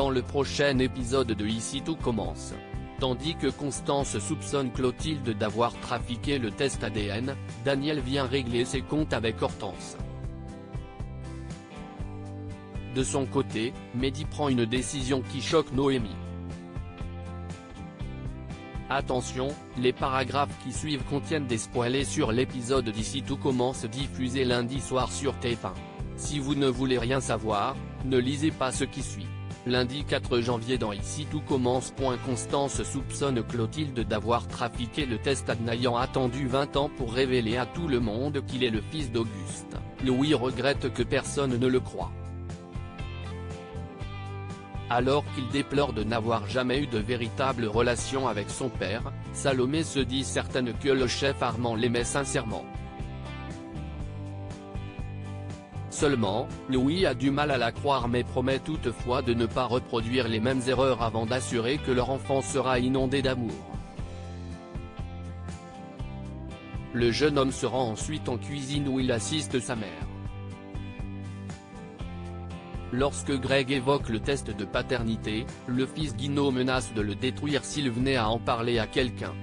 dans le prochain épisode de Ici tout commence. Tandis que Constance soupçonne Clotilde d'avoir trafiqué le test ADN, Daniel vient régler ses comptes avec Hortense. De son côté, Mehdi prend une décision qui choque Noémie. Attention, les paragraphes qui suivent contiennent des spoilers sur l'épisode d'Ici tout commence diffusé lundi soir sur TF1. Si vous ne voulez rien savoir, ne lisez pas ce qui suit. Lundi 4 janvier dans Ici tout commence. Constance soupçonne Clotilde d'avoir trafiqué le test ADN ayant attendu 20 ans pour révéler à tout le monde qu'il est le fils d'Auguste. Louis regrette que personne ne le croie. Alors qu'il déplore de n'avoir jamais eu de véritable relation avec son père, Salomé se dit certaine que le chef Armand l'aimait sincèrement. Seulement, Louis a du mal à la croire mais promet toutefois de ne pas reproduire les mêmes erreurs avant d'assurer que leur enfant sera inondé d'amour. Le jeune homme se rend ensuite en cuisine où il assiste sa mère. Lorsque Greg évoque le test de paternité, le fils Guino menace de le détruire s'il venait à en parler à quelqu'un.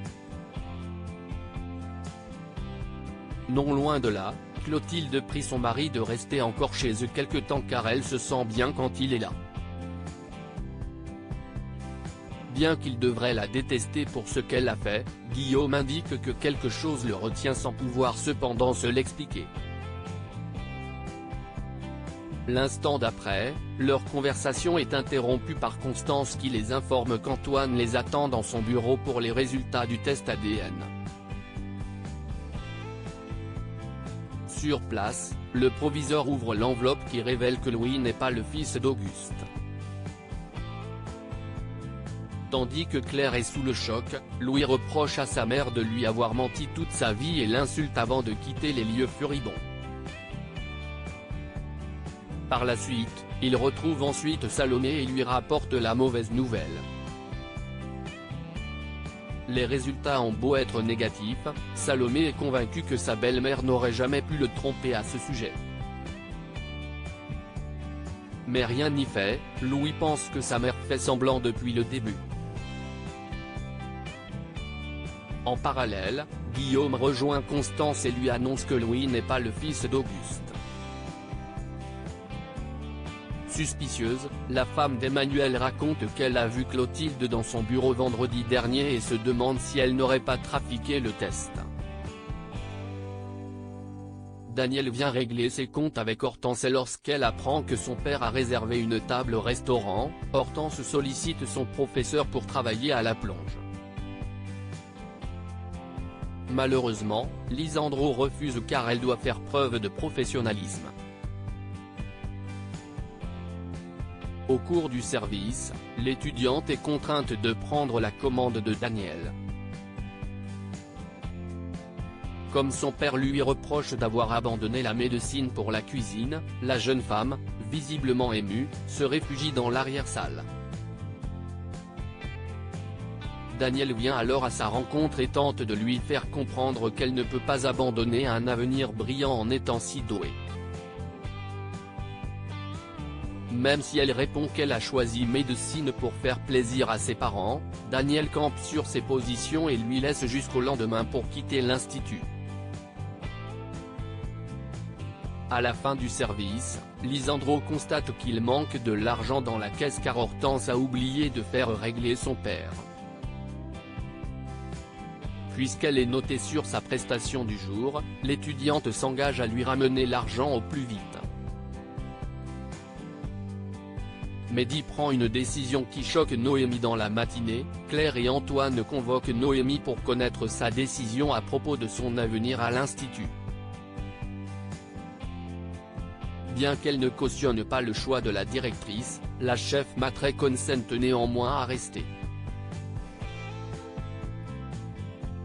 Non loin de là, Clotilde prie son mari de rester encore chez eux quelque temps car elle se sent bien quand il est là. Bien qu'il devrait la détester pour ce qu'elle a fait, Guillaume indique que quelque chose le retient sans pouvoir cependant se l'expliquer. L'instant d'après, leur conversation est interrompue par Constance qui les informe qu'Antoine les attend dans son bureau pour les résultats du test ADN. Sur place, le proviseur ouvre l'enveloppe qui révèle que Louis n'est pas le fils d'Auguste. Tandis que Claire est sous le choc, Louis reproche à sa mère de lui avoir menti toute sa vie et l'insulte avant de quitter les lieux furibonds. Par la suite, il retrouve ensuite Salomé et lui rapporte la mauvaise nouvelle. Les résultats ont beau être négatifs, Salomé est convaincue que sa belle-mère n'aurait jamais pu le tromper à ce sujet. Mais rien n'y fait, Louis pense que sa mère fait semblant depuis le début. En parallèle, Guillaume rejoint Constance et lui annonce que Louis n'est pas le fils d'Auguste. Suspicieuse, la femme d'Emmanuel raconte qu'elle a vu Clotilde dans son bureau vendredi dernier et se demande si elle n'aurait pas trafiqué le test. Daniel vient régler ses comptes avec Hortense et lorsqu'elle apprend que son père a réservé une table au restaurant, Hortense sollicite son professeur pour travailler à la plonge. Malheureusement, Lisandro refuse car elle doit faire preuve de professionnalisme. Au cours du service, l'étudiante est contrainte de prendre la commande de Daniel. Comme son père lui reproche d'avoir abandonné la médecine pour la cuisine, la jeune femme, visiblement émue, se réfugie dans l'arrière-salle. Daniel vient alors à sa rencontre et tente de lui faire comprendre qu'elle ne peut pas abandonner un avenir brillant en étant si douée. Même si elle répond qu'elle a choisi médecine pour faire plaisir à ses parents, Daniel campe sur ses positions et lui laisse jusqu'au lendemain pour quitter l'institut. À la fin du service, Lisandro constate qu'il manque de l'argent dans la caisse car Hortense a oublié de faire régler son père. Puisqu'elle est notée sur sa prestation du jour, l'étudiante s'engage à lui ramener l'argent au plus vite. Mehdi prend une décision qui choque Noémie dans la matinée, Claire et Antoine convoquent Noémie pour connaître sa décision à propos de son avenir à l'institut. Bien qu'elle ne cautionne pas le choix de la directrice, la chef Matre consente néanmoins à rester.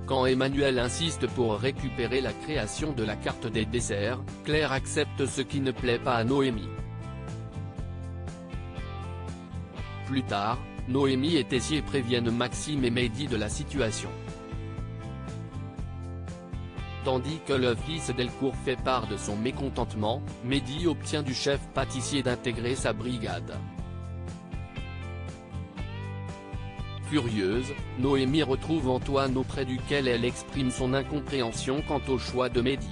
Quand Emmanuel insiste pour récupérer la création de la carte des desserts, Claire accepte ce qui ne plaît pas à Noémie. Plus tard, Noémie et Tessier préviennent Maxime et Mehdi de la situation. Tandis que le fils Delcourt fait part de son mécontentement, Mehdi obtient du chef pâtissier d'intégrer sa brigade. Furieuse, Noémie retrouve Antoine auprès duquel elle exprime son incompréhension quant au choix de Mehdi.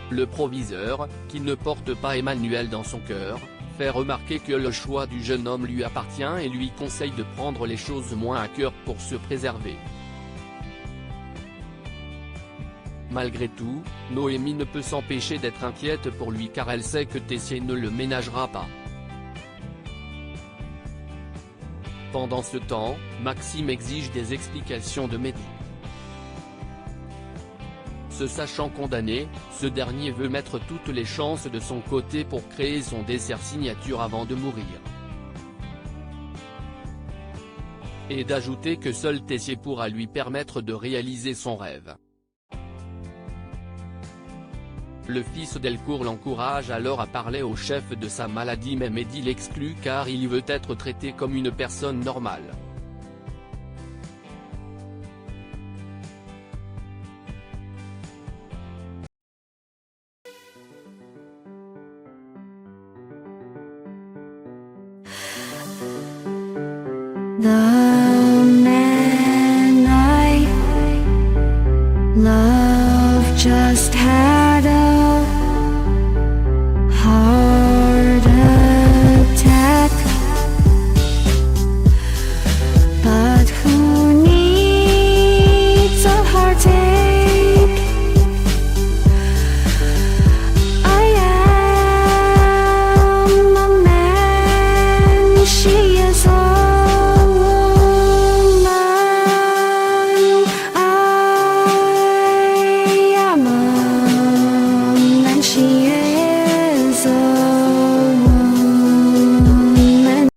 Le proviseur, qui ne porte pas Emmanuel dans son cœur, fait remarquer que le choix du jeune homme lui appartient et lui conseille de prendre les choses moins à cœur pour se préserver. Malgré tout, Noémie ne peut s'empêcher d'être inquiète pour lui car elle sait que Tessier ne le ménagera pas. Pendant ce temps, Maxime exige des explications de Mehdi. Se sachant condamné, ce dernier veut mettre toutes les chances de son côté pour créer son dessert signature avant de mourir. Et d'ajouter que seul Tessier pourra lui permettre de réaliser son rêve. Le fils Delcourt l'encourage alors à parler au chef de sa maladie mais Mehdi l'exclut car il veut être traité comme une personne normale. The man I love just had